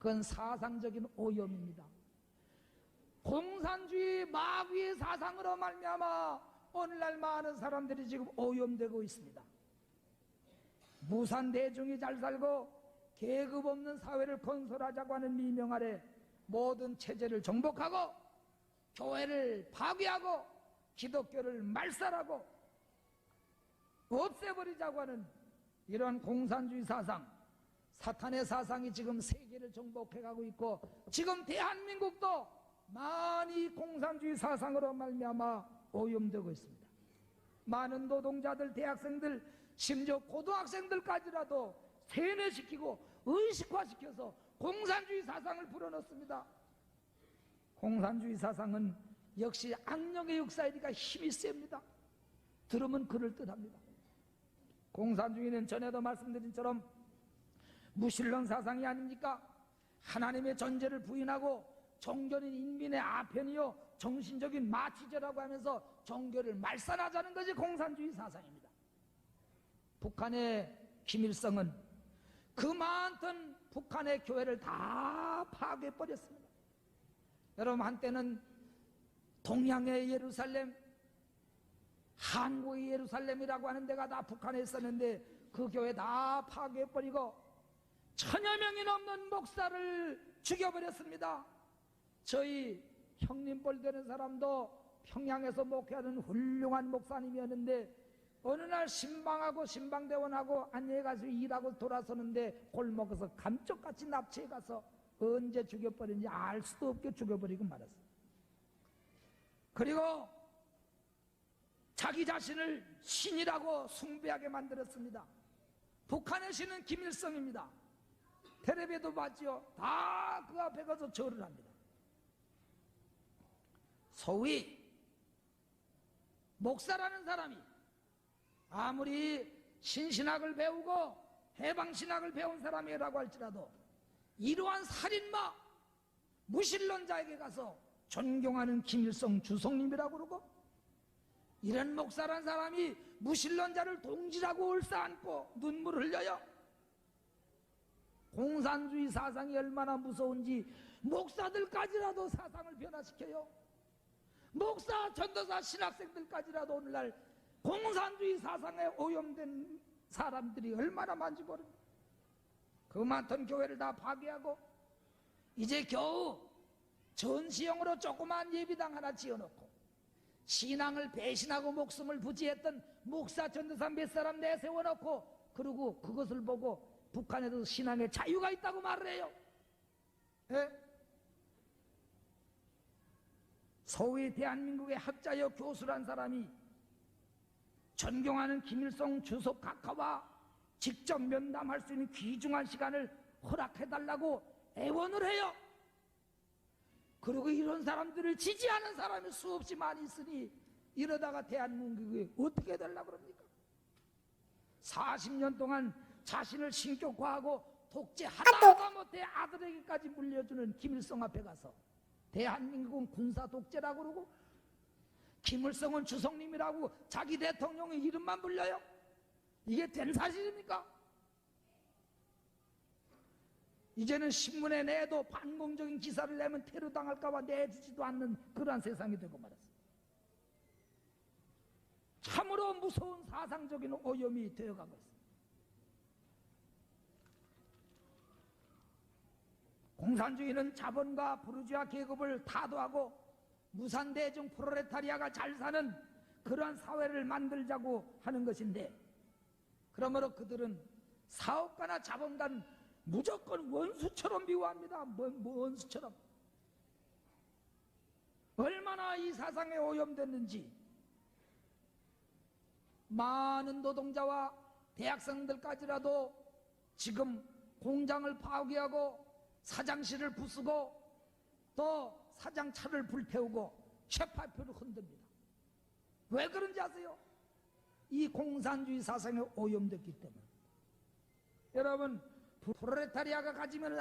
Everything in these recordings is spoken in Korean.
그건 사상적인 오염입니다. 공산주의 마귀의 사상으로 말미암아 오늘날 많은 사람들이 지금 오염되고 있습니다. 무산 대중이 잘 살고 계급 없는 사회를 건설하자고 하는 미명 아래 모든 체제를 정복하고 교회를 파괴하고 기독교를 말살하고 없애버리자고 하는 이런 공산주의 사상, 사탄의 사상이 지금 세계를 정복해가고 있고, 지금 대한민국도 많이 공산주의 사상으로 말미암아 오염되고 있습니다. 많은 노동자들, 대학생들, 심지어 고등학생들까지라도 세뇌시키고 의식화시켜서 공산주의 사상을 불어넣습니다. 공산주의 사상은 역시 악령의 역사이니까 힘이 셉니다. 들으면 그럴듯합니다. 공산주의는 전에도 말씀드린 처럼 무신론 사상이 아닙니까? 하나님의 존재를 부인하고 종교는 인민의 아편이요 정신적인 마취제라고 하면서 종교를 말살하자는 것이 공산주의 사상입니다. 북한의 김일성은 그 많던 북한의 교회를 다 파괴해버렸습니다. 여러분, 한때는 동양의 예루살렘, 한국의 예루살렘이라고 하는 데가 다 북한에 있었는데 그 교회 다 파괴해버리고 1000여 명이 넘는 목사를 죽여버렸습니다. 저희 형님뻘 되는 사람도 평양에서 목회하는 훌륭한 목사님이었는데 어느 날 신방하고 신방대원하고 안녕히 가서 일하고 돌아서는데 골목에서 감쪽같이 납치해 가서 언제 죽여버린지 알 수도 없게 죽여버리고 말았어요. 그리고 자기 자신을 신이라고 숭배하게 만들었습니다. 북한의 신은 김일성입니다. 텔레비도 봤죠. 다 그 앞에 가서 절을 합니다. 소위 목사라는 사람이 아무리 신신학을 배우고 해방신학을 배운 사람이라고 할지라도 이러한 살인마 무신론자에게 가서 존경하는 김일성 주석님이라고 그러고, 이런 목사라는 사람이 무신론자를 동지라고 얼싸안고 눈물을 흘려요. 공산주의 사상이 얼마나 무서운지 목사들까지라도 사상을 변화시켜요. 목사, 전도사, 신학생들까지라도 오늘날 공산주의 사상에 오염된 사람들이 얼마나 많은지 모릅니다. 그 많던 교회를 다 파괴하고 이제 겨우 전시용으로 조그만 예비당 하나 지어놓고 신앙을 배신하고 목숨을 부지했던 목사, 전도사 몇 사람 내세워놓고, 그리고 그것을 보고 북한에도 신앙의 자유가 있다고 말을 해요. 예? 소위 대한민국의 학자여 교수란 사람이 존경하는 김일성 주석 각하와 직접 면담할 수 있는 귀중한 시간을 허락해달라고 애원을 해요. 그리고 이런 사람들을 지지하는 사람이 수없이 많이 있으니 이러다가 대한민국이 어떻게 되려고 그럽니까? 40년 동안 자신을 신격화하고 독재하다 못해 아들에게까지 물려주는 김일성 앞에 가서 대한민국은 군사 독재라고 그러고 김일성은 주석님이라고 자기 대통령의 이름만 불려요? 이게 된 사실입니까? 이제는 신문에 내도 반공적인 기사를 내면 테러당할까봐 내주지도 않는 그러한 세상이 되고 말았습니다. 참으로 무서운 사상적인 오염이 되어가고 있습니다. 공산주의는 자본과 부르주아 계급을 타도하고 무산대중 프롤레타리아가 잘 사는 그러한 사회를 만들자고 하는 것인데, 그러므로 그들은 사업가나 자본가는 무조건 원수처럼 미워합니다. 원수처럼. 얼마나 이 사상에 오염됐는지 많은 노동자와 대학생들까지라도 지금 공장을 파괴하고 사장실을 부수고 또 사장차를 불태우고 쇠파표를 흔듭니다. 왜 그런지 아세요? 이 공산주의 사상에 오염됐기 때문에. 여러분, 프롤레타리아가 가지면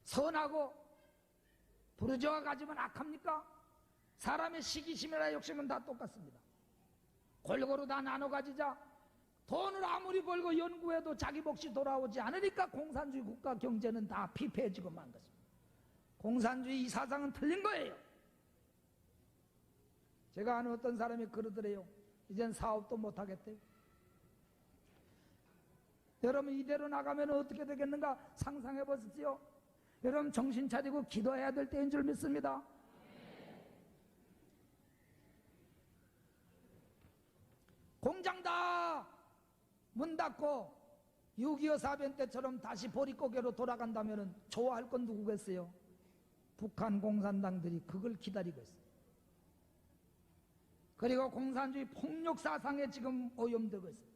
선하고 부르주아가 가지면 악합니까? 사람의 시기심이나 욕심은 다 똑같습니다. 골고루 다 나눠 가지자. 돈을 아무리 벌고 연구해도 자기 몫이 돌아오지 않으니까 공산주의 국가 경제는 다 피폐해지고 만 것입니다. 공산주의 이 사상은 틀린 거예요. 제가 아는 어떤 사람이 그러더래요. 이젠 사업도 못하겠대요. 여러분 이대로 나가면 어떻게 되겠는가 상상해 보십시오. 여러분 정신 차리고 기도해야 될 때인 줄 믿습니다. 공장 다 문 닫고 6.25 사변 때처럼 다시 보릿고개로 돌아간다면 좋아할 건 누구겠어요? 북한 공산당들이 그걸 기다리고 있어요. 그리고 공산주의 폭력 사상에 지금 오염되고 있어요.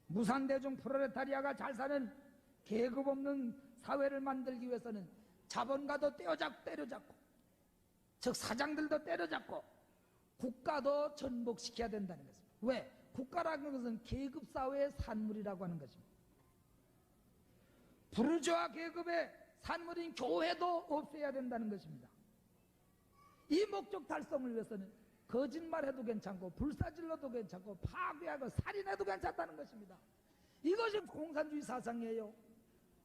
무산대중 프롤레타리아가 잘 사는 계급 없는 사회를 만들기 위해서는 자본가도 때려잡고 즉 사장들도 때려잡고 국가도 전복시켜야 된다는 것입니다. 왜? 국가라는 것은 계급사회의 산물이라고 하는 것입니다. 부르주아 계급의 산물인 교회도 없애야 된다는 것입니다. 이 목적 달성을 위해서는 거짓말해도 괜찮고 불사질러도 괜찮고 파괴하고 살인해도 괜찮다는 것입니다. 이것이 공산주의 사상이에요.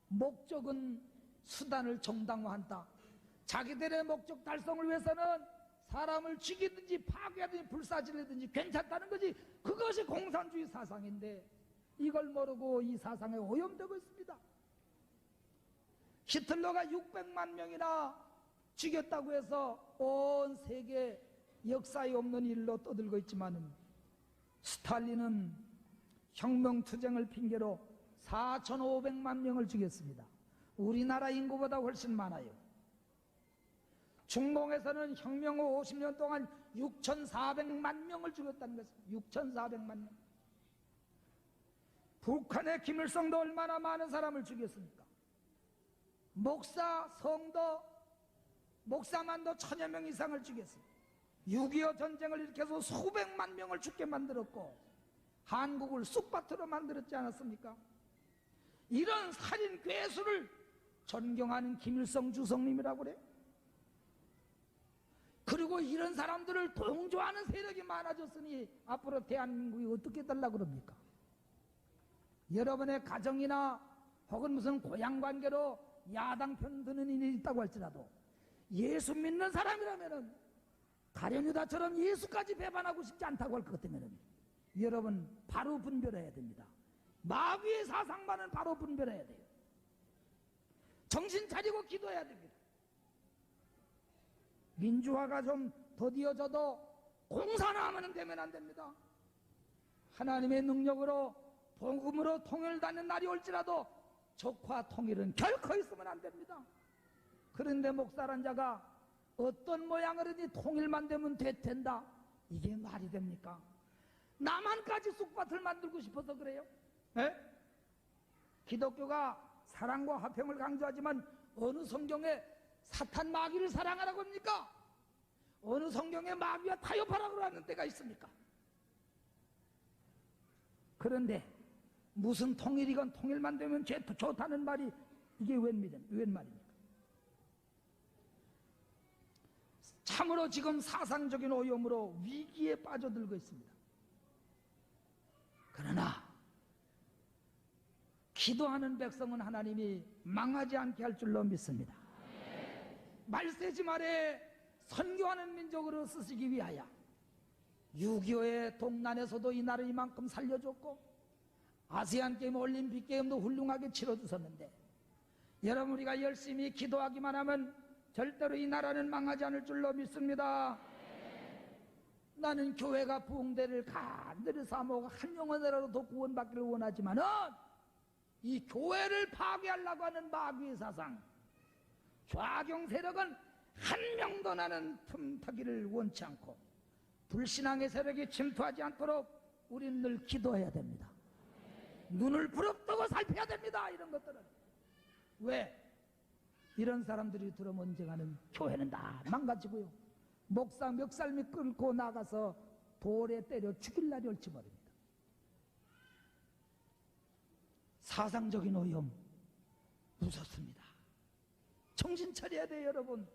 목적은 수단을 정당화한다. 자기들의 목적 달성을 위해서는 사람을 죽이든지 파괴하든지 불사질하든지 괜찮다는 거지. 그것이 공산주의 사상인데 이걸 모르고 이 사상에 오염되고 있습니다. 히틀러가 600만 명이나 죽였다고 해서 온 세계 역사에 없는 일로 떠들고 있지만 스탈린은 혁명투쟁을 핑계로 4,500만 명을 죽였습니다. 우리나라 인구보다 훨씬 많아요. 중공에서는 혁명 후 50년 동안 6,400만 명을 죽였다는 것입니다. 6,400만 명. 북한의 김일성도 얼마나 많은 사람을 죽였습니까? 목사, 성도, 목사만도 1,000여 명 이상을 죽였습니다. 6.25 전쟁을 일으켜서 수백만 명을 죽게 만들었고 한국을 쑥밭으로 만들었지 않았습니까? 이런 살인 괴수를 존경하는 김일성 주석님이라고 그래요. 그리고 이런 사람들을 동조하는 세력이 많아졌으니 앞으로 대한민국이 어떻게 되려고 그럽니까? 여러분의 가정이나 혹은 무슨 고향관계로 야당 편 드는 일이 있다고 할지라도 예수 믿는 사람이라면 가룟유다처럼 예수까지 배반하고 싶지 않다고 할 것 같으면 여러분 바로 분별해야 됩니다. 마귀의 사상만은 바로 분별해야 돼요. 정신 차리고 기도해야 됩니다. 민주화가 좀 더디어져도 공산화하면 되면 안 됩니다. 하나님의 능력으로 복음으로 통일되는 날이 올지라도 적화 통일은 결코 있으면 안 됩니다. 그런데 목사란 자가 어떤 모양으로든 통일만 되면 된다. 이게 말이 됩니까? 남한까지 쑥밭을 만들고 싶어서 그래요? 네? 기독교가 사랑과 화평을 강조하지만 어느 성경에 사탄 마귀를 사랑하라고 합니까? 어느 성경에 마귀와 타협하라고 하는 때가 있습니까? 그런데 무슨 통일이건 통일만 되면 좋다는 말이 이게 웬 말입니까? 참으로 지금 사상적인 오염으로 위기에 빠져들고 있습니다. 그러나 기도하는 백성은 하나님이 망하지 않게 할 줄로 믿습니다. 말세지 말에 선교하는 민족으로 쓰시기 위하여 6.25의 동란에서도 이 나라를 이만큼 살려줬고 아세안게임 올림픽게임도 훌륭하게 치러주셨는데 여러분 우리가 열심히 기도하기만 하면 절대로 이 나라는 망하지 않을 줄로 믿습니다. 나는 교회가 부흥대를 간절히 사모하고 한 영혼이라도 구원받기를 원하지만은 이 교회를 파괴하려고 하는 마귀의 사상 좌경 세력은 한 명도 나는 틈타기를 원치 않고 불신앙의 세력이 침투하지 않도록 우리는 늘 기도해야 됩니다. 눈을 부릅뜨고 살펴야 됩니다. 이런 것들은 왜? 이런 사람들이 들어오면 언젠가는 교회는 다 망가지고요 목사 멱살미 끌고 나가서 돌에 때려 죽일 날이 올지 모릅니다. 사상적인 오염 무섭습니다. 정신 차려야 돼요 여러분.